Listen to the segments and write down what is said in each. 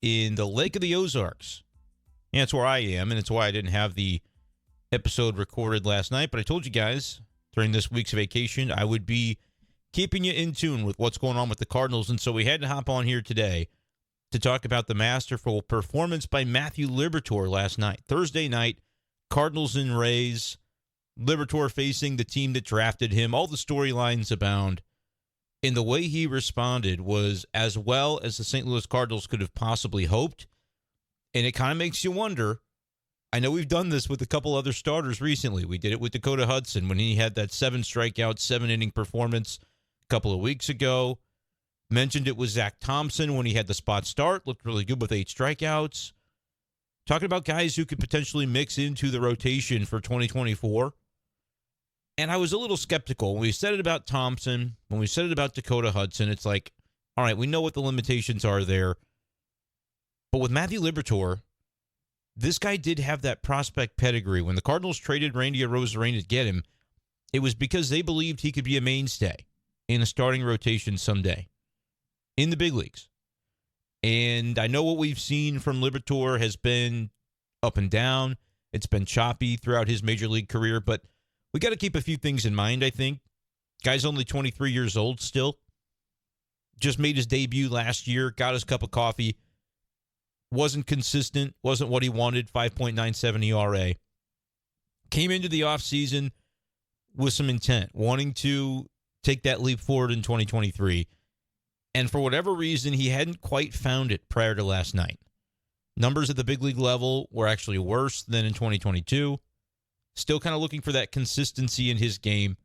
in the Lake of the Ozarks. And that's where I am, and it's why I didn't have the episode recorded last night. But I told you guys during this week's vacation I would be keeping you in tune with what's going on with the Cardinals. And so we had to hop on here today to talk about the masterful performance by Matthew Liberatore last night. Thursday night, Cardinals and Rays. Liberatore facing the team that drafted him. All the storylines abound. And the way he responded was as well as the St. Louis Cardinals could have possibly hoped. And it kind of makes you wonder. I know we've done this with a couple other starters recently. We did it with Dakota Hudson when he had that 7-strikeout, 7-inning performance a couple of weeks ago. Mentioned it with Zach Thompson when he had the spot start. Looked really good with 8 strikeouts. Talking about guys who could potentially mix into the rotation for 2024. And I was a little skeptical. When we said it about Thompson, when we said it about Dakota Hudson, it's like, all right, we know what the limitations are there. But with Matthew Liberatore, this guy did have that prospect pedigree. When the Cardinals traded Randy Arozarena to get him, it was because they believed he could be a mainstay in a starting rotation someday in the big leagues. And I know what we've seen from Liberatore has been up and down. It's been choppy throughout his major league career, but we got to keep a few things in mind, I think. Guy's only 23 years old still. Just made his debut last year, got his cup of coffee. Wasn't consistent, wasn't what he wanted, 5.97 ERA. Came into the offseason with some intent, wanting to take that leap forward in 2023. And for whatever reason, he hadn't quite found it prior to last night. Numbers at the big league level were actually worse than in 2022. Still kind of looking for that consistency in his game.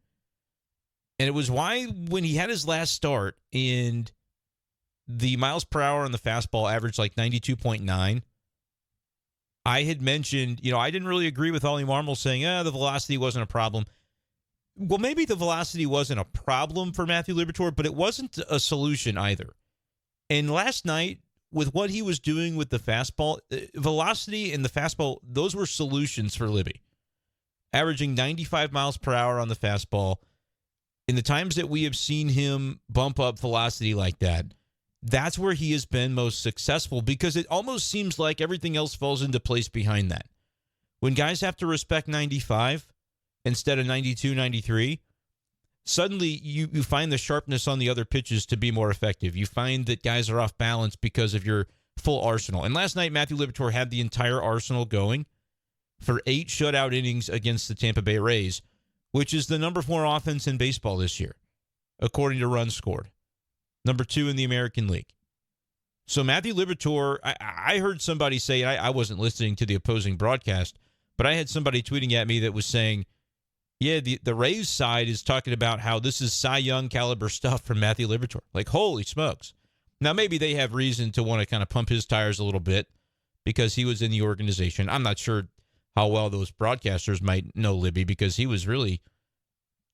And it was why when he had his last start and the miles per hour on the fastball averaged like 92.9, I had mentioned, I didn't really agree with Ollie Marmol saying, the velocity wasn't a problem. Well, maybe the velocity wasn't a problem for Matthew Liberatore, but it wasn't a solution either. And last night, with what he was doing with the fastball, velocity and the fastball, those were solutions for Libby. Averaging 95 miles per hour on the fastball. In the times that we have seen him bump up velocity like that, that's where he has been most successful because it almost seems like everything else falls into place behind that. When guys have to respect 95 instead of 92, 93, suddenly you find the sharpness on the other pitches to be more effective. You find that guys are off balance because of your full arsenal. And last night, Matthew Liberatore had the entire arsenal going for 8 shutout innings against the Tampa Bay Rays, which is the number 4 offense in baseball this year, according to runs scored. Number 2 in the American League. So Matthew Liberatore, I heard somebody say, I wasn't listening to the opposing broadcast, but I had somebody tweeting at me that was saying, yeah, the Rays side is talking about how this is Cy Young caliber stuff from Matthew Liberatore. Like, holy smokes. Now, maybe they have reason to want to kind of pump his tires a little bit because he was in the organization. I'm not sure how well those broadcasters might know Libby because he was really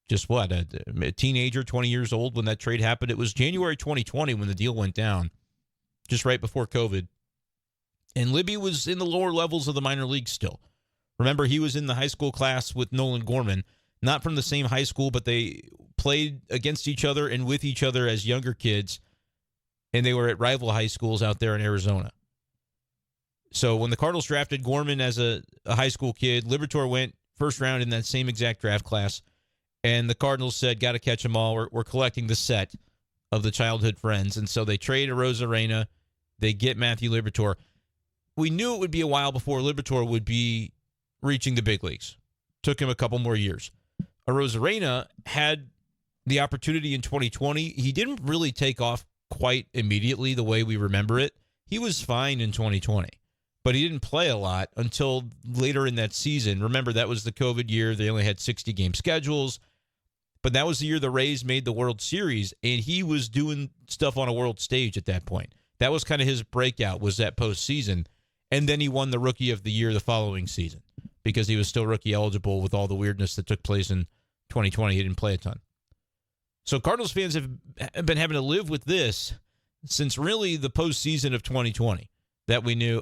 just a teenager, 20 years old when that trade happened. It was January 2020 when the deal went down, just right before COVID. And Libby was in the lower levels of the minor leagues still. Remember, he was in the high school class with Nolan Gorman, not from the same high school, but they played against each other and with each other as younger kids, and they were at rival high schools out there in Arizona. So when the Cardinals drafted Gorman as a high school kid, Liberatore went first round in that same exact draft class, and the Cardinals said, got to catch them all. We're collecting the set of the childhood friends, and so they trade Arozarena. They get Matthew Liberatore. We knew it would be a while before Liberatore would be reaching the big leagues. Took him a couple more years. Arozarena had the opportunity in 2020. He didn't really take off quite immediately the way we remember it. He was fine in 2020. But he didn't play a lot until later in that season. Remember, that was the COVID year. They only had 60-game schedules. But that was the year the Rays made the World Series, and he was doing stuff on a world stage at that point. That was kind of his breakout, was that postseason. And then he won the Rookie of the Year the following season because he was still rookie eligible with all the weirdness that took place in 2020. He didn't play a ton. So Cardinals fans have been having to live with this since really the postseason of 2020 that we knew,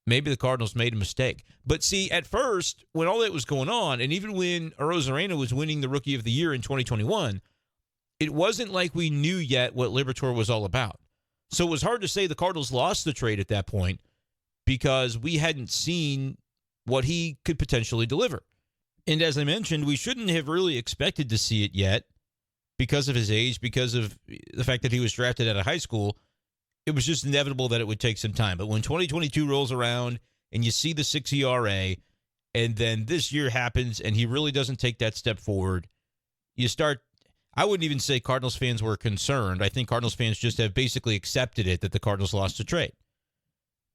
maybe the Cardinals made a mistake. But see, at first, when all that was going on, and even when Arozarena was winning the Rookie of the Year in 2021, it wasn't like we knew yet what Liberatore was all about. So it was hard to say the Cardinals lost the trade at that point because we hadn't seen what he could potentially deliver. And as I mentioned, we shouldn't have really expected to see it yet because of his age, because of the fact that he was drafted out of high school. It was just inevitable that it would take some time. But when 2022 rolls around and you see the 6 ERA, and then this year happens and he really doesn't take that step forward, you start, I wouldn't even say Cardinals fans were concerned. I think Cardinals fans just have basically accepted it that the Cardinals lost the trade.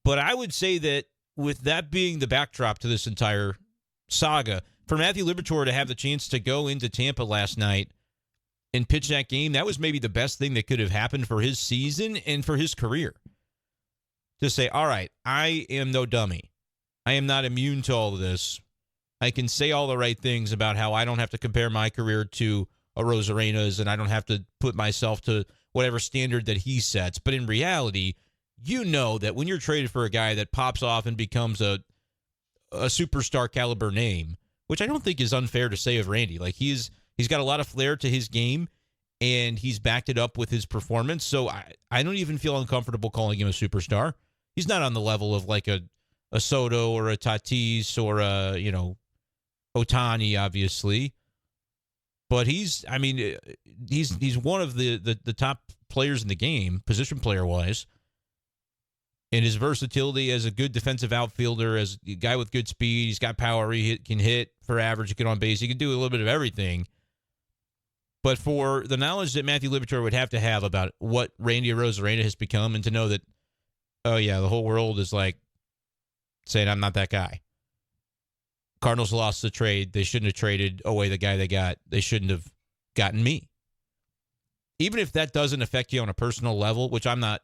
But I would say that with that being the backdrop to this entire saga, for Matthew Liberatore to have the chance to go into Tampa last night and pitch that game, that was maybe the best thing that could have happened for his season and for his career. To say, all right, I am no dummy. I am not immune to all of this. I can say all the right things about how I don't have to compare my career to Arozarena's, and I don't have to put myself to whatever standard that he sets. But in reality, you know that when you're traded for a guy that pops off and becomes a superstar caliber name, which I don't think is unfair to say of Randy. Like he's got a lot of flair to his game, and he's backed it up with his performance. So I don't even feel uncomfortable calling him a superstar. He's not on the level of like a Soto or a Tatis or a, Ohtani, obviously. But he's one of the top players in the game, position player-wise. And his versatility as a good defensive outfielder, as a guy with good speed, he's got power, he can hit for average, he can get on base, he can do a little bit of everything. But for the knowledge that Matthew Liberatore would have to have about what Randy Arozarena has become, and to know that, oh yeah, the whole world is like saying I'm not that guy. Cardinals lost the trade. They shouldn't have traded away the guy they got. They shouldn't have gotten me. Even if that doesn't affect you on a personal level, which I'm not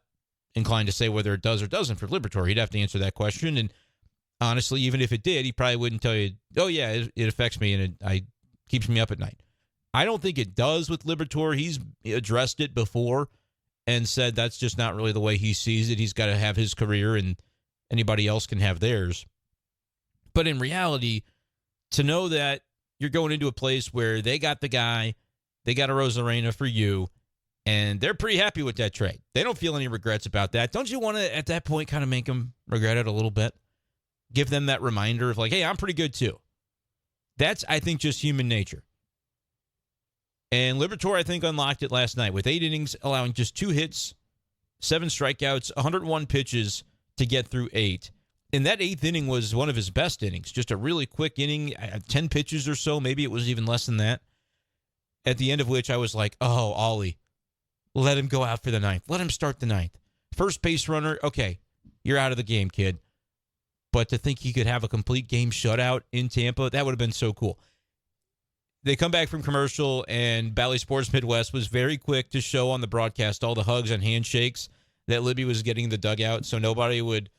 inclined to say whether it does or doesn't for Liberatore. He'd have to answer that question. And honestly, even if it did, he probably wouldn't tell you, oh, yeah, it affects me and it keeps me up at night. I don't think it does with Liberatore. He's addressed it before and said that's just not really the way he sees it. He's got to have his career and anybody else can have theirs. But in reality, to know that you're going into a place where they got the guy, they got Arozarena for you, and they're pretty happy with that trade. They don't feel any regrets about that. Don't you want to, at that point, kind of make them regret it a little bit? Give them that reminder of like, hey, I'm pretty good too. That's, I think, just human nature. And Liberatore, I think, unlocked it last night with 8 innings, allowing just 2 hits, 7 strikeouts, 101 pitches to get through 8. And that 8th inning was one of his best innings. Just a really quick inning, 10 pitches or so. Maybe it was even less than that. At the end of which I was like, oh, Ollie, let him go out for the 9th. Let him start the 9th. First base runner, okay, you're out of the game, kid. But to think he could have a complete game shutout in Tampa, that would have been so cool. They come back from commercial, and Bally Sports Midwest was very quick to show on the broadcast all the hugs and handshakes that Libby was getting in the dugout, so nobody would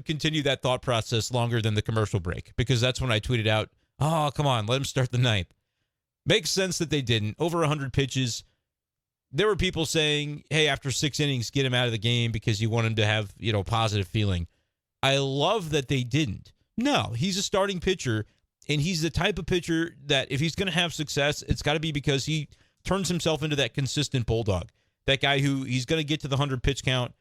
continue that thought process longer than the commercial break, because that's when I tweeted out, oh, come on, let him start the 9th. Makes sense that they didn't. Over 100 pitches. There were people saying, hey, after 6 innings, get him out of the game because you want him to have, a positive feeling. I love that they didn't. No, he's a starting pitcher, and he's the type of pitcher that if he's going to have success, it's got to be because he turns himself into that consistent bulldog. That guy who he's going to get to the 100 pitch count.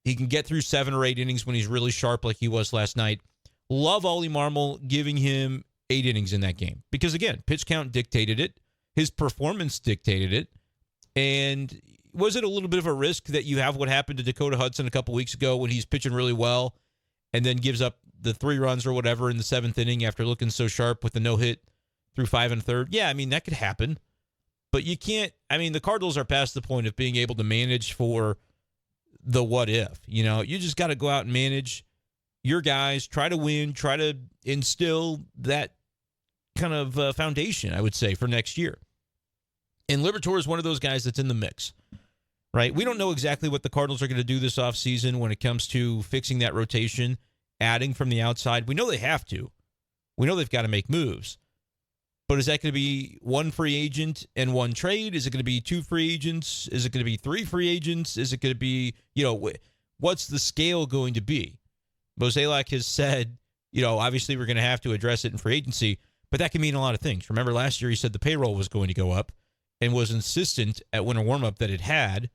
He can get through 7 or 8 innings when he's really sharp like he was last night. Love Ollie Marmol giving him 8 innings in that game. Because, again, pitch count dictated it. His performance dictated it. And was it a little bit of a risk that you have what happened to Dakota Hudson a couple weeks ago when he's pitching really well and then gives up the 3 runs or whatever in the 7th inning after looking so sharp with the no-hit through 5 1/3? Yeah, I mean, that could happen. But you can't, the Cardinals are past the point of being able to manage for the what if. You just got to go out and manage your guys, try to win, try to instill that kind of foundation, I would say, for next year. And Liberatore is one of those guys that's in the mix, right? We don't know exactly what the Cardinals are going to do this offseason when it comes to fixing that rotation, adding from the outside. We know they have to. We know they've got to make moves. But is that going to be 1 free agent and 1 trade? Is it going to be 2 free agents? Is it going to be 3 free agents? Is it going to be, what's the scale going to be? Mozeliak has said, obviously we're going to have to address it in free agency, but that can mean a lot of things. Remember last year he said the payroll was going to go up and was insistent at winter warmup that it had.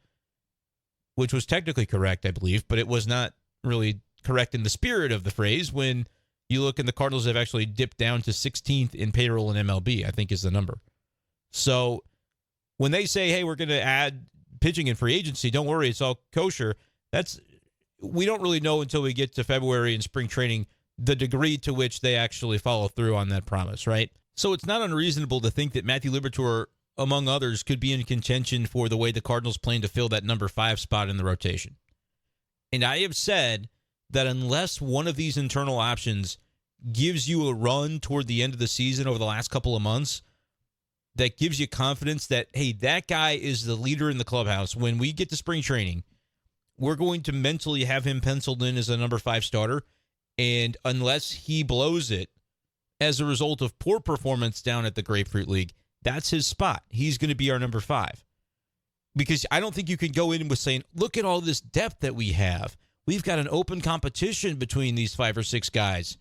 which was technically correct, I believe, but it was not really correct in the spirit of the phrase when you look and the Cardinals have actually dipped down to 16th in payroll in MLB, I think is the number. So when they say, hey, we're going to add pitching in free agency, don't worry, it's all kosher, we don't really know until we get to February and spring training the degree to which they actually follow through on that promise, right? So it's not unreasonable to think that Matthew Liberatore, among others, could be in contention for the way the Cardinals plan to fill that number 5 spot in the rotation. And I have said that unless one of these internal options gives you a run toward the end of the season over the last couple of months, that gives you confidence that, hey, that guy is the leader in the clubhouse. When we get to spring training, we're going to mentally have him penciled in as a number 5 starter. And unless he blows it as a result of poor performance down at the Grapefruit League, that's his spot. He's going to be our number 5. Because I don't think you can go in with saying, look at all this depth that we have. We've got an open competition between these 5 or 6 guys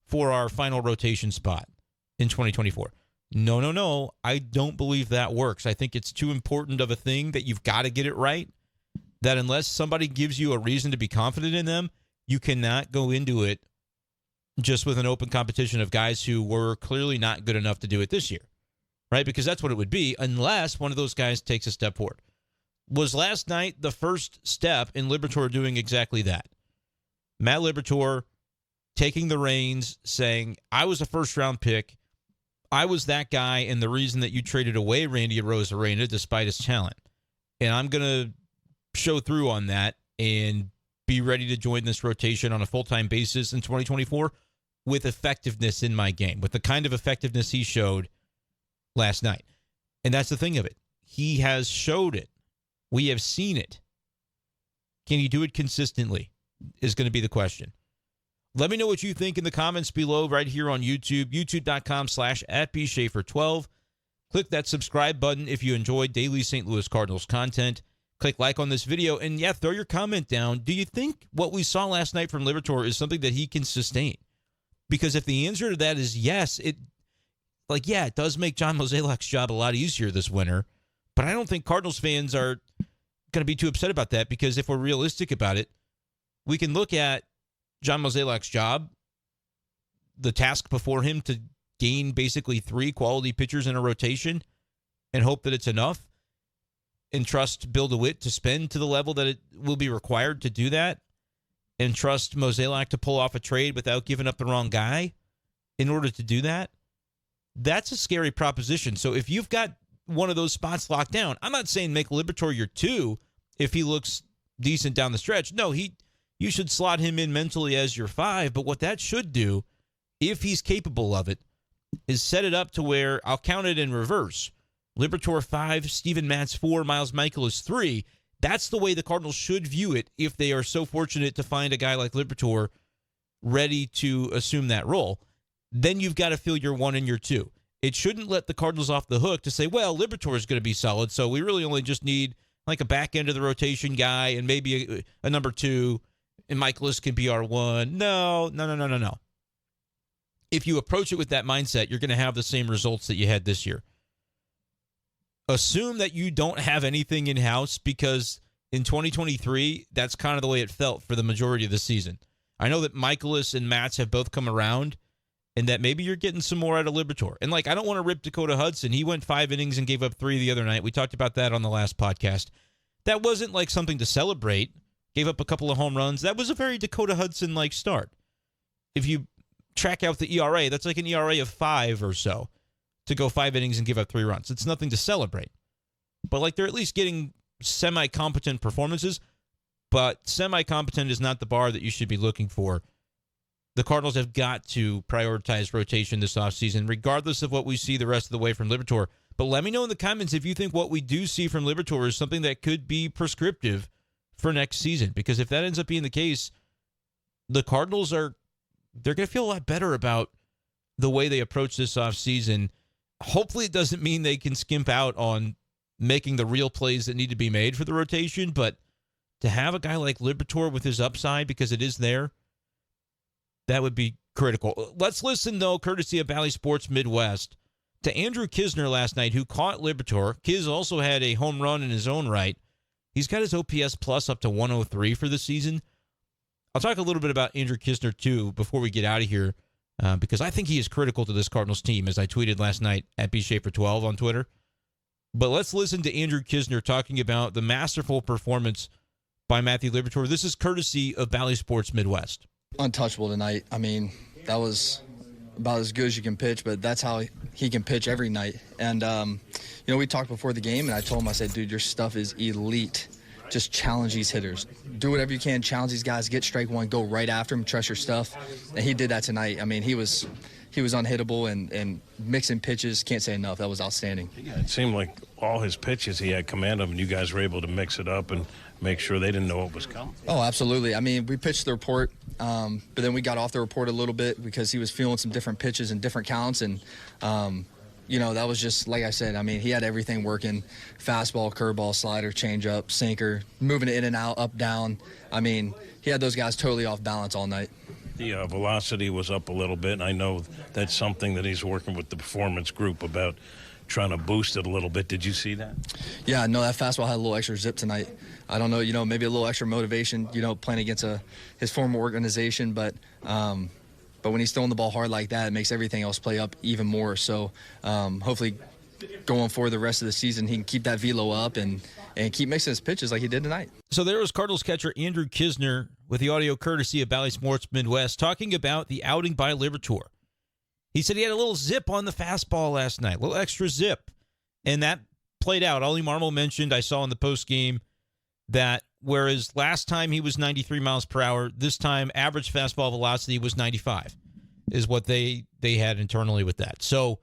for our final rotation spot in 2024. No. I don't believe that works. I think it's too important of a thing that you've got to get it right, that unless somebody gives you a reason to be confident in them, you cannot go into it just with an open competition of guys who were clearly not good enough to do it this year, right? Because that's what it would be unless one of those guys takes a step forward. Was last night the first step in Liberatore doing exactly that? Matt Liberatore taking the reins, saying, I was a first-round pick. I was that guy and the reason that you traded away Randy Arozarena despite his talent. And I'm going to show through on that and be ready to join this rotation on a full-time basis in 2024 with effectiveness in my game, with the kind of effectiveness he showed last night. And that's the thing of it. He has showed it. We have seen it. Can he do it consistently is going to be the question. Let me know what you think in the comments below right here on YouTube, youtube.com/@bschaeffer12. Click that subscribe button if you enjoyed daily St. Louis Cardinals content. Click like on this video, and yeah, throw your comment down. Do you think what we saw last night from Liberatore is something that he can sustain? Because if the answer to that is yes, it does make John Mozeliak's job a lot easier this winter. But I don't think Cardinals fans are going to be too upset about that, because if we're realistic about it, we can look at John Mozeliak's job, the task before him to gain basically 3 quality pitchers in a rotation and hope that it's enough, and trust Bill DeWitt to spend to the level that it will be required to do that, and trust Mozeliak to pull off a trade without giving up the wrong guy in order to do that. That's a scary proposition. So if you've got one of those spots locked down, I'm not saying make Liberatore your 2 if he looks decent down the stretch. No, you should slot him in mentally as your 5, but what that should do, if he's capable of it, is set it up to where I'll count it in reverse. Liberatore 5, Steven Matz 4, Miles Michaelis 3. That's the way the Cardinals should view it if they are so fortunate to find a guy like Liberatore ready to assume that role. Then you've got to fill your 1 and your 2. It shouldn't let the Cardinals off the hook to say, well, Liberatore is going to be solid, so we really only just need like a back end of the rotation guy and maybe a number 2, and Michaelis can be our 1. No. If you approach it with that mindset, you're going to have the same results that you had this year. Assume that you don't have anything in-house, because in 2023, that's kind of the way it felt for the majority of the season. I know that Michaelis and Matz have both come around, and that maybe you're getting some more out of Liberatore. And, I don't want to rip Dakota Hudson. He went 5 innings and gave up 3 the other night. We talked about that on the last podcast. That wasn't, something to celebrate. Gave up a couple of home runs. That was a very Dakota Hudson-like start. If you track out the ERA, that's like an ERA of 5 or so to go 5 innings and give up 3 runs. It's nothing to celebrate. But, they're at least getting semi-competent performances, but semi-competent is not the bar that you should be looking for. The Cardinals have got to prioritize rotation this offseason, regardless of what we see the rest of the way from Liberatore. But let me know in the comments if you think what we do see from Liberatore is something that could be prescriptive for next season. Because if that ends up being the case, the Cardinals they're going to feel a lot better about the way they approach this offseason. Hopefully it doesn't mean they can skimp out on making the real plays that need to be made for the rotation, but to have a guy like Liberatore with his upside, because it is there, that would be critical. Let's listen, though, courtesy of Bally Sports Midwest, to Andrew Knizner last night, who caught Liberatore. Kiz also had a home run in his own right, He's got his OPS plus up to 103 for the season. I'll talk a little bit about Andrew Knizner, too, before we get out of here, because I think he is critical to this Cardinals team, as I tweeted last night at bschaefer12 on Twitter. But let's listen to Andrew Knizner talking about the masterful performance by Matthew Liberatore. This is courtesy of Bally Sports Midwest. Untouchable tonight. I mean, that was about as good as you can pitch, but that's how he can pitch every night. And, we talked before the game, and I told him, I said, dude, your stuff is elite. Just challenge these hitters. Do whatever you can, challenge these guys, get strike one, go right after him, trust your stuff. And he did that tonight. I mean, he was unhittable and mixing pitches. Can't say enough. That was outstanding. Yeah, it seemed like all his pitches he had command of, and you guys were able to mix it up and make sure they didn't know what was coming. Oh, absolutely. I mean, we pitched the report, but then we got off the report a little bit because he was feeling some different pitches and different counts. And, that was just, like I said, I mean, he had everything working. Fastball, curveball, slider, changeup, sinker, moving it in and out, up, down. I mean, he had those guys totally off balance all night. The velocity was up a little bit, and I know that's something that he's working with the performance group about trying to boost it a little bit. Did you see that? Yeah, no, that fastball had a little extra zip tonight. I don't know, maybe a little extra motivation, playing against his former organization, but when he's throwing the ball hard like that, it makes everything else play up even more. So hopefully going forward the rest of the season, he can keep that velo up and keep mixing his pitches like he did tonight. So there was Cardinals catcher Andrew Knizner with the audio courtesy of Bally Sports Midwest talking about the outing by Liberatore. He said he had a little zip on the fastball last night, a little extra zip, and that played out. Ollie Marmol mentioned, I saw in the postgame, that whereas last time he was 93 miles per hour, this time average fastball velocity was 95, is what they had internally with that. So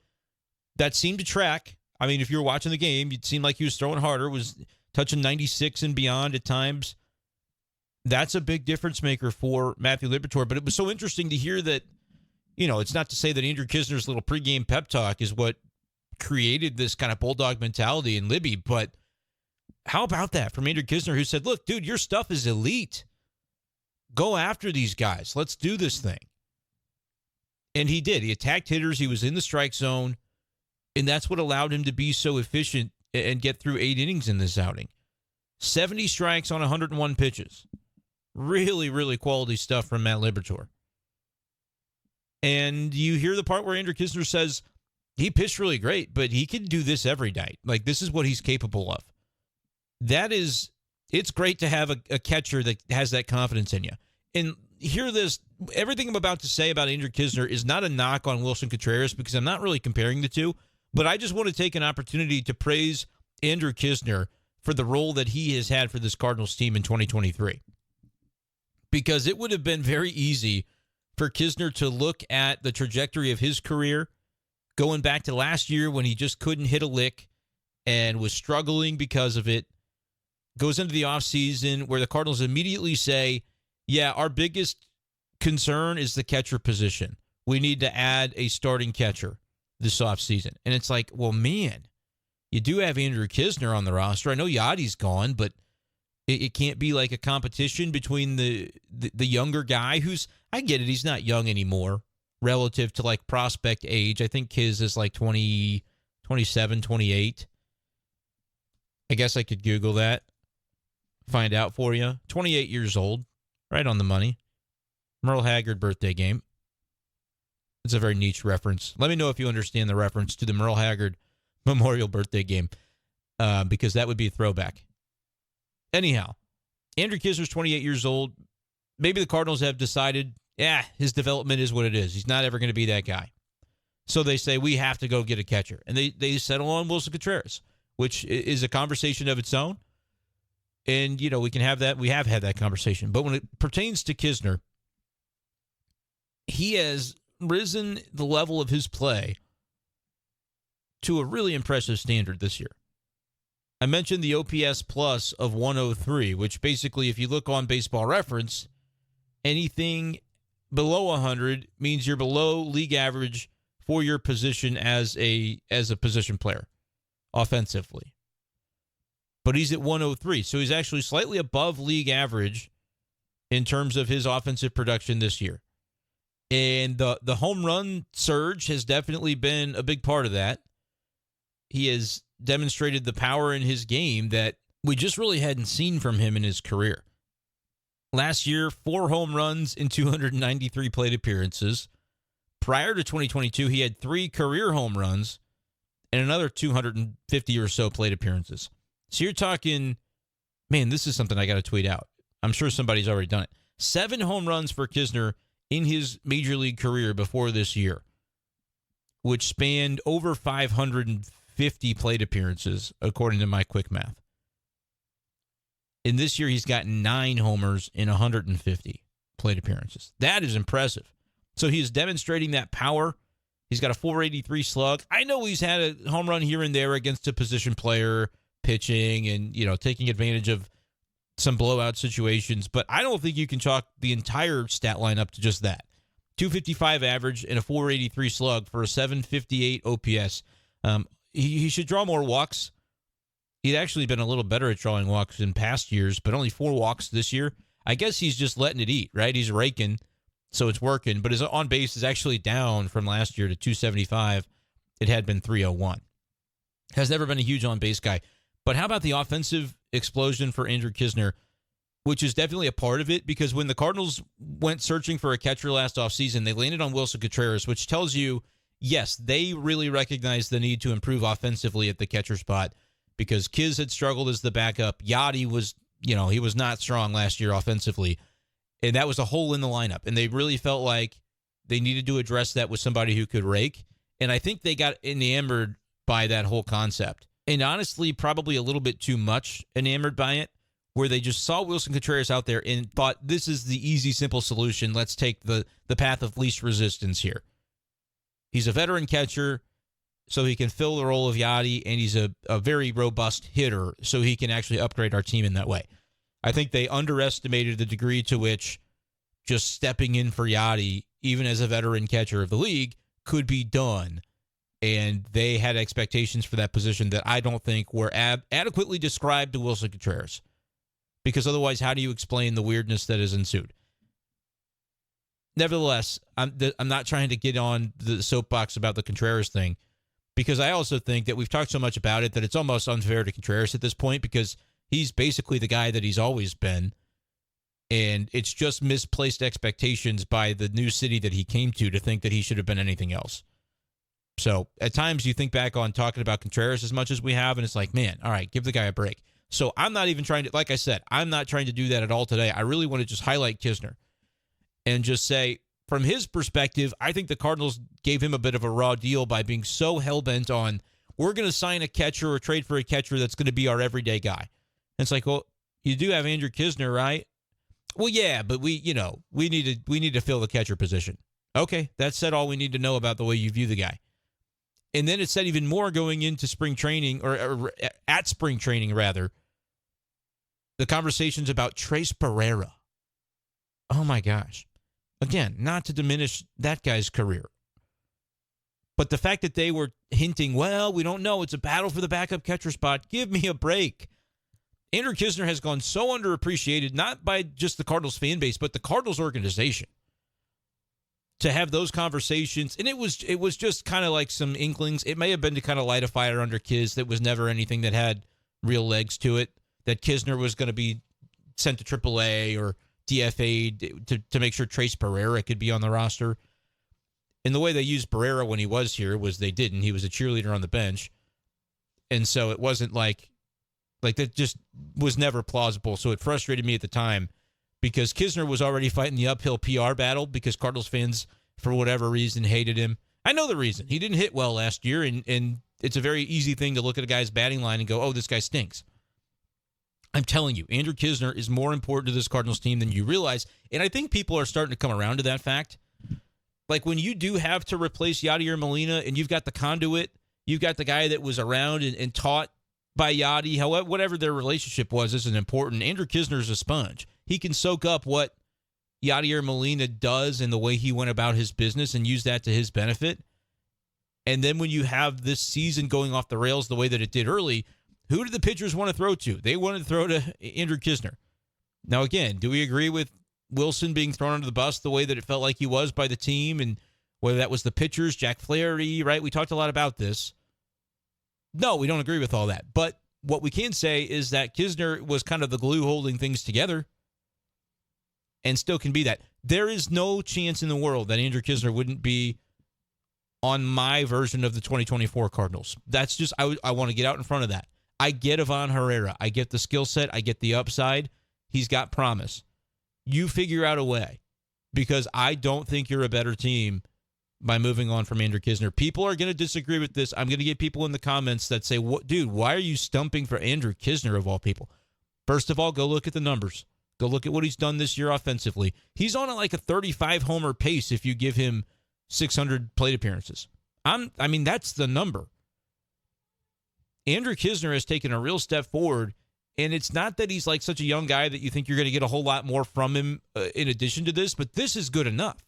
that seemed to track. I mean, if you were watching the game, it seemed like he was throwing harder, was touching 96 and beyond at times. That's a big difference maker for Matthew Liberatore. But it was so interesting to hear that, it's not to say that Andrew Knizner's little pregame pep talk is what created this kind of bulldog mentality in Libby, but how about that from Andrew Knizner, who said, look, dude, your stuff is elite. Go after these guys. Let's do this thing. And he did. He attacked hitters. He was in the strike zone. And that's what allowed him to be so efficient and get through 8 innings in this outing. 70 strikes on 101 pitches. Really, really quality stuff from Matt Liberatore. And you hear the part where Andrew Knizner says he pitched really great, but he can do this every night. Like, this is what he's capable of. It's great to have a catcher that has that confidence in you. And hear this, everything I'm about to say about Andrew Knizner is not a knock on Wilson Contreras, because I'm not really comparing the two, but I just want to take an opportunity to praise Andrew Knizner for the role that he has had for this Cardinals team in 2023. Because it would have been very easy for Knizner to look at the trajectory of his career, going back to last year when he just couldn't hit a lick and was struggling because of it, goes into the offseason where the Cardinals immediately say, yeah, our biggest concern is the catcher position. We need to add a starting catcher this offseason. And it's like, well, man, you do have Andrew Knizner on the roster. I know Yadi's gone, but it can't be like a competition between the younger guy who's, I get it, he's not young anymore relative to like prospect age. I think his is like 20, 27, 28. I guess I could Google that. Find out for you. 28 years old. Right on the money. Merle Haggard birthday game. It's a very niche reference. Let me know if you understand the reference to the Merle Haggard Memorial Birthday game, because that would be a throwback. Anyhow, Andrew Knizner's 28 years old. Maybe the Cardinals have decided, his development is what it is. He's not ever going to be that guy. So they say, we have to go get a catcher. And they settle on Wilson Contreras, which is a conversation of its own. And, we can have that. We have had that conversation. But when it pertains to Knizner, he has risen the level of his play to a really impressive standard this year. I mentioned the OPS plus of 103, which basically, if you look on Baseball Reference, anything below 100 means you're below league average for your position as a position player offensively. But he's at 103, so he's actually slightly above league average in terms of his offensive production this year. And the home run surge has definitely been a big part of that. He has demonstrated the power in his game that we just really hadn't seen from him in his career. Last year, 4 home runs in 293 plate appearances. Prior to 2022, he had 3 career home runs and another 250 or so plate appearances. So you're talking, man, this is something I got to tweet out. I'm sure somebody's already done it. 7 home runs for Knizner in his major league career before this year, which spanned over 550 plate appearances, according to my quick math. In this year, he's got 9 homers in 150 plate appearances. That is impressive. So he is demonstrating that power. He's got a 483 slug. I know he's had a home run here and there against a position player pitching and, taking advantage of some blowout situations, but I don't think you can chalk the entire stat line up to just that. 255 average and a 483 slug for a 758 OPS. He should draw more walks. He'd actually been a little better at drawing walks in past years, but only 4 walks this year. I guess he's just letting it eat, right? He's raking, so it's working, but his on base is actually down from last year to 275. It had been 301. Has never been a huge on base guy. But how about the offensive explosion for Andrew Knizner, which is definitely a part of it, because when the Cardinals went searching for a catcher last offseason, they landed on Wilson Contreras, which tells you, yes, they really recognize the need to improve offensively at the catcher spot, because Kiz had struggled as the backup. Yachty was, he was not strong last year offensively, and that was a hole in the lineup, and they really felt like they needed to address that with somebody who could rake, and I think they got enamored by that whole concept. And honestly, probably a little bit too much enamored by it, where they just saw Wilson Contreras out there and thought, this is the easy, simple solution. Let's take the path of least resistance here. He's a veteran catcher, so he can fill the role of Yachty, and he's a very robust hitter, so he can actually upgrade our team in that way. I think they underestimated the degree to which just stepping in for Yachty, even as a veteran catcher of the league, could be done. And they had expectations for that position that I don't think were adequately described to Wilson Contreras. Because otherwise, how do you explain the weirdness that has ensued? Nevertheless, I'm not trying to get on the soapbox about the Contreras thing, because I also think that we've talked so much about it that it's almost unfair to Contreras at this point, because he's basically the guy that he's always been. And it's just misplaced expectations by the new city that he came to think that he should have been anything else. So at times you think back on talking about Contreras as much as we have, and it's like, man, all right, give the guy a break. So I'm not even trying to, like I said, I'm not trying to do that at all today. I really want to just highlight Knizner and just say, from his perspective, I think the Cardinals gave him a bit of a raw deal by being so hell-bent on, we're going to sign a catcher or trade for a catcher that's going to be our everyday guy. And it's like, well, you do have Andrew Knizner, right? Well, yeah, but we need to fill the catcher position. Okay, that said all we need to know about the way you view the guy. And then it said even more going into spring training, or at spring training, rather, the conversations about Trace Barrera. Oh, my gosh. Again, not to diminish that guy's career. But the fact that they were hinting, well, we don't know, it's a battle for the backup catcher spot. Give me a break. Andrew Knizner has gone so underappreciated, not by just the Cardinals fan base, but the Cardinals organization. To have those conversations, and it was just kind of like some inklings. It may have been to kind of light a fire under Kiz. That was never anything that had real legs to it. That Knizner was going to be sent to AAA or DFA'd to make sure Trace Barrera could be on the roster. And the way they used Barrera when he was here was they didn't. He was a cheerleader on the bench, and so it wasn't like that. Just was never plausible. So it frustrated me at the time, because Knizner was already fighting the uphill PR battle because Cardinals fans, for whatever reason, hated him. I know the reason. He didn't hit well last year, and it's a very easy thing to look at a guy's batting line and go, oh, this guy stinks. I'm telling you, Andrew Knizner is more important to this Cardinals team than you realize, and I think people are starting to come around to that fact. Like, when you do have to replace Yadier Molina, and you've got the conduit, you've got the guy that was around and taught by Yachty, however, whatever their relationship was, isn't important. Andrew Knizner is a sponge. He can soak up what Yadier Molina does and the way he went about his business and use that to his benefit. And then when you have this season going off the rails the way that it did early, who did the pitchers want to throw to? They wanted to throw to Andrew Knizner. Now, again, do we agree with Wilson being thrown under the bus the way that it felt like he was by the team, and whether that was the pitchers, Jack Flaherty, right? We talked a lot about this. No, we don't agree with all that. But what we can say is that Knizner was kind of the glue holding things together and still can be that. There is no chance in the world that Andrew Knizner wouldn't be on my version of the 2024 Cardinals. That's just, I want to get out in front of that. I get Ivan Herrera. I get the skill set. I get the upside. He's got promise. You figure out a way, because I don't think you're a better team by moving on from Andrew Knizner. People are going to disagree with this. I'm going to get people in the comments that say, "What, dude, why are you stumping for Andrew Knizner of all people?" First of all, go look at the numbers. Go look at what he's done this year offensively. He's on like a 35-homer pace if you give him 600 plate appearances. I mean, that's the number. Andrew Knizner has taken a real step forward, and it's not that he's like such a young guy that you think you're going to get a whole lot more from him in addition to this, but this is good enough.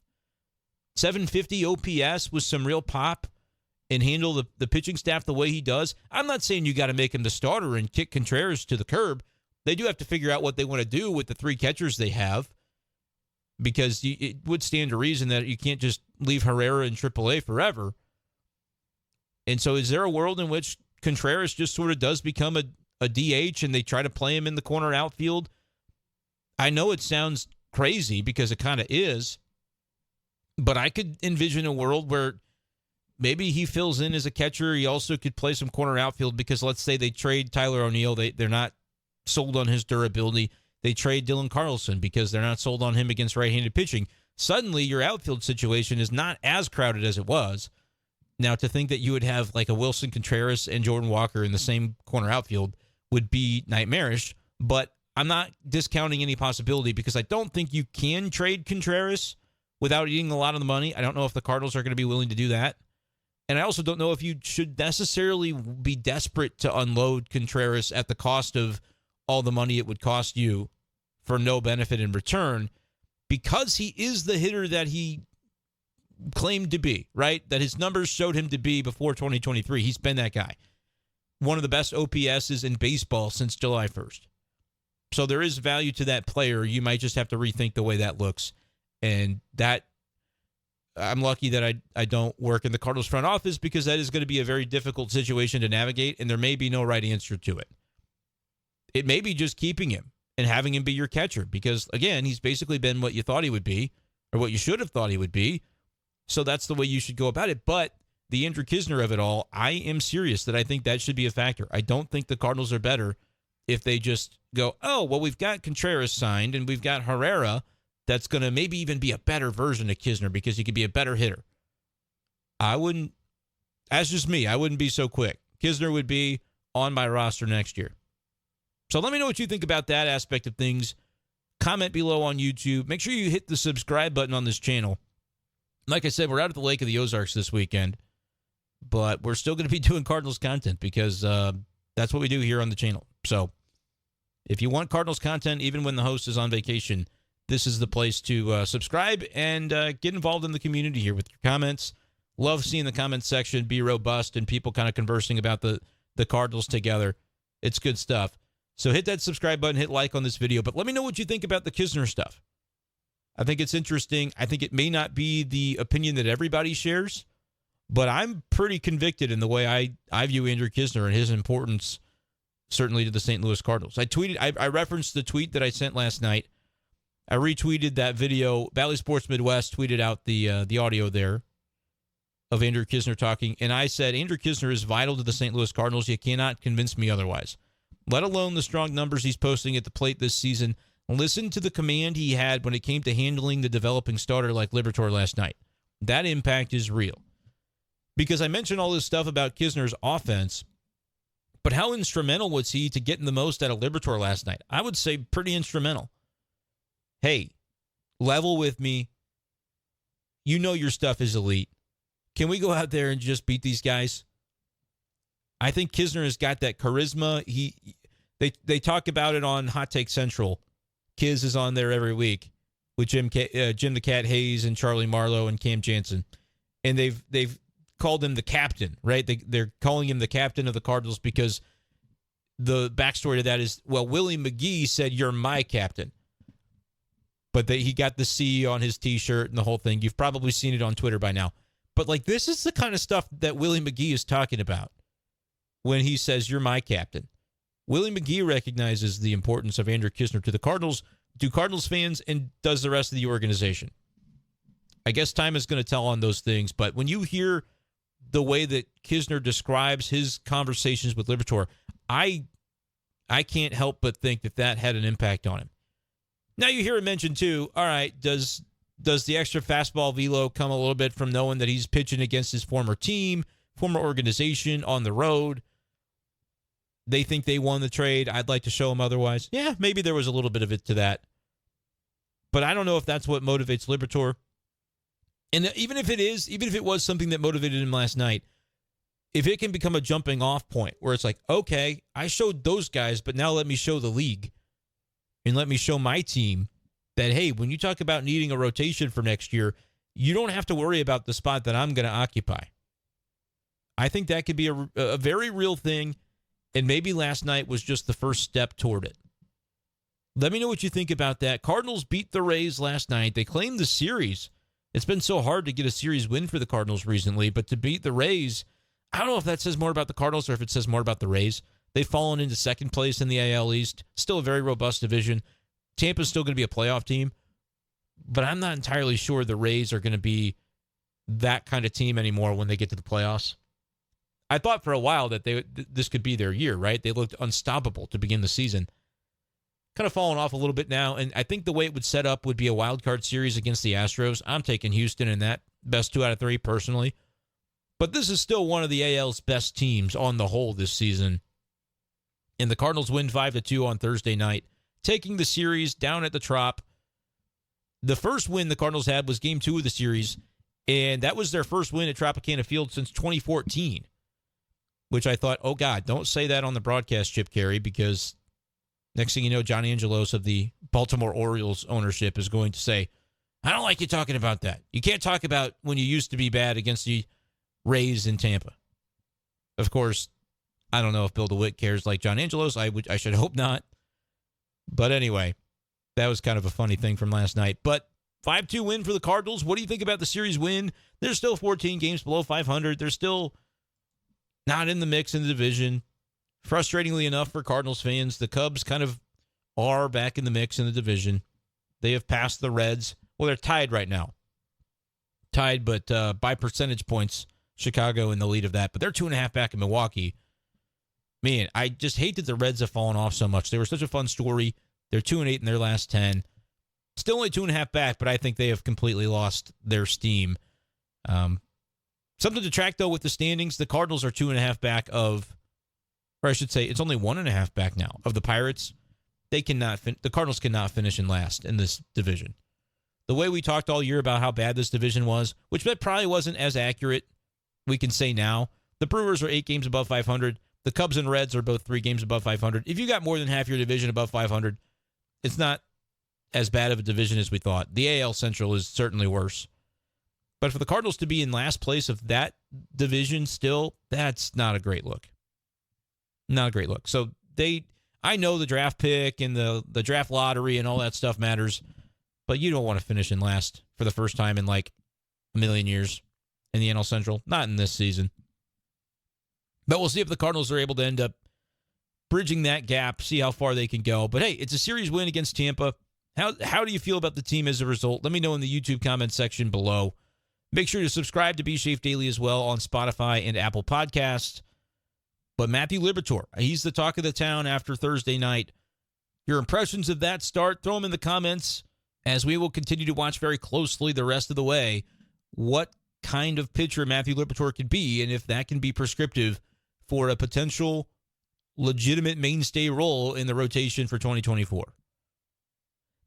750 OPS with some real pop and handle the pitching staff the way he does. I'm not saying you got to make him the starter and kick Contreras to the curb. They do have to figure out what they want to do with the three catchers they have, because it would stand to reason that you can't just leave Herrera in AAA forever. And so is there a world in which Contreras just sort of does become a DH and they try to play him in the corner outfield? I know it sounds crazy because it kind of is, but I could envision a world where maybe he fills in as a catcher. He also could play some corner outfield because let's say they trade Tyler O'Neill. They're not sold on his durability. They trade Dylan Carlson because they're not sold on him against right-handed pitching. Suddenly your outfield situation is not as crowded as it was. Now, to think that you would have like a Wilson Contreras and Jordan Walker in the same corner outfield would be nightmarish, but I'm not discounting any possibility because I don't think you can trade Contreras without eating a lot of the money. I don't know if the Cardinals are going to be willing to do that. And I also don't know if you should necessarily be desperate to unload Contreras at the cost of all the money it would cost you for no benefit in return, because he is the hitter that he claimed to be, right? That his numbers showed him to be before 2023. He's been that guy. One of the best OPSs in baseball since July 1st. So there is value to that player. You might just have to rethink the way that looks. And that, I'm lucky that I don't work in the Cardinals front office, because that is going to be a very difficult situation to navigate, and there may be no right answer to it. It may be just keeping him and having him be your catcher, because, again, he's basically been what you thought he would be, or what you should have thought he would be. So that's the way you should go about it. But the Andrew Knizner of it all, I am serious that I think that should be a factor. I don't think the Cardinals are better if they just go, oh, well, we've got Contreras signed and we've got Herrera that's going to maybe even be a better version of Knizner because he could be a better hitter. I wouldn't, that's just me, I wouldn't be so quick. Knizner would be on my roster next year. So let me know what you think about that aspect of things. Comment below on YouTube. Make sure you hit the subscribe button on this channel. Like I said, we're out at the Lake of the Ozarks this weekend, but we're still going to be doing Cardinals content because that's what we do here on the channel. So if you want Cardinals content, even when the host is on vacation, this is the place to subscribe and get involved in the community here with your comments. Love seeing the comment section be robust and people kind of conversing about the Cardinals together. It's good stuff. So hit that subscribe button, hit like on this video, but let me know what you think about the Knizner stuff. I think it's interesting. I think it may not be the opinion that everybody shares, but I'm pretty convicted in the way I view Andrew Knizner and his importance, certainly to the St. Louis Cardinals. I referenced the tweet that I sent last night. I retweeted that video. Valley Sports Midwest tweeted out the audio there of Andrew Knizner talking, and I said, Andrew Knizner is vital to the St. Louis Cardinals. You cannot convince me otherwise. Let alone the strong numbers he's posting at the plate this season. Listen to the command he had when it came to handling the developing starter like Liberatore last night. That impact is real. Because I mentioned all this stuff about Knizner's offense, but how instrumental was he to getting the most out of Liberatore last night? I would say pretty instrumental. Hey, level with me. You know your stuff is elite. Can we go out there and just beat these guys? I think Knizner has got that charisma. They talk about it on Hot Take Central. Kiz is on there every week with Jim the Cat Hayes and Charlie Marlowe and Cam Jansen, and they've called him the captain, right? They're calling him the captain of the Cardinals because the backstory to that is, well, Willie McGee said, "You're my captain," but he got the C on his T-shirt and the whole thing. You've probably seen it on Twitter by now, but like this is the kind of stuff that Willie McGee is talking about when he says, "You're my captain." Willie McGee recognizes the importance of Andrew Knizner to the Cardinals. Do Cardinals fans, and does the rest of the organization? I guess time is going to tell on those things, but when you hear the way that Knizner describes his conversations with Liberatore, I can't help but think that had an impact on him. Now you hear him mention too, all right, does the extra fastball velo come a little bit from knowing that he's pitching against his former team, former organization on the road? They think they won the trade. I'd like to show them otherwise. Yeah, maybe there was a little bit of it to that. But I don't know if that's what motivates Liberatore. And even if it was something that motivated him last night, if it can become a jumping off point where it's like, okay, I showed those guys, but now let me show the league and let me show my team that, hey, when you talk about needing a rotation for next year, you don't have to worry about the spot that I'm going to occupy. I think that could be a very real thing, and maybe last night was just the first step toward it. Let me know what you think about that. Cardinals beat the Rays last night. They claimed the series. It's been so hard to get a series win for the Cardinals recently, but to beat the Rays, I don't know if that says more about the Cardinals or if it says more about the Rays. They've fallen into second place in the AL East. Still a very robust division. Tampa's still going to be a playoff team, but I'm not entirely sure the Rays are going to be that kind of team anymore when they get to the playoffs. I thought for a while that this could be their year, right? They looked unstoppable to begin the season. Kind of falling off a little bit now, and I think the way it would set up would be a wild card series against the Astros. I'm taking Houston in that, best 2 out of 3 personally. But this is still one of the AL's best teams on the whole this season. And the Cardinals win 5-2 on Thursday night, taking the series down at the Trop. The first win the Cardinals had was Game 2 of the series, and that was their first win at Tropicana Field since 2014, which I thought, oh, God, don't say that on the broadcast, Chip Carey, because next thing you know, John Angelos of the Baltimore Orioles ownership is going to say, I don't like you talking about that. You can't talk about when you used to be bad against the Rays in Tampa. Of course, I don't know if Bill DeWitt cares like John Angelos. I should hope not. But anyway, that was kind of a funny thing from last night. But 5-2 win for the Cardinals. What do you think about the series win? They're still 14 games below 500. They're still not in the mix in the division. Frustratingly enough for Cardinals fans, the Cubs kind of are back in the mix in the division. They have passed the Reds. Well, they're tied right now. Tied, but by percentage points, Chicago in the lead of that. But they're 2.5 back in Milwaukee. Man, I just hate that the Reds have fallen off so much. They were such a fun story. They're 2-8 in their last 10. Still only 2.5 back, but I think they have completely lost their steam. Something to track, though, with the standings. The Cardinals are 2.5 back of, or I should say, it's only 1.5 back now of the Pirates. They cannot. The Cardinals cannot finish in last in this division. The way we talked all year about how bad this division was, which probably wasn't as accurate, we can say now. The Brewers are 8 games above 500. The Cubs and Reds are both 3 games above 500. If you got more than half your division above 500, it's not as bad of a division as we thought. The AL Central is certainly worse. But for the Cardinals to be in last place of that division still, that's not a great look. Not a great look. So I know the draft pick and the draft lottery and all that stuff matters, but you don't want to finish in last for the first time in like a million years in the NL Central. Not in this season. But we'll see if the Cardinals are able to end up bridging that gap, see how far they can go. But hey, it's a series win against Tampa. How do you feel about the team as a result? Let me know in the YouTube comment section below. Make sure to subscribe to Be Safe Daily as well on Spotify and Apple Podcasts. But Matthew Liberatore, he's the talk of the town after Thursday night. Your impressions of that start, throw them in the comments as we will continue to watch very closely the rest of the way what kind of pitcher Matthew Liberatore could be and if that can be prescriptive for a potential legitimate mainstay role in the rotation for 2024.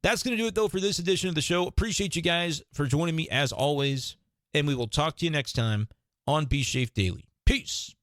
That's going to do it, though, for this edition of the show. Appreciate you guys for joining me as always, and we will talk to you next time on Be Safe Daily. Peace.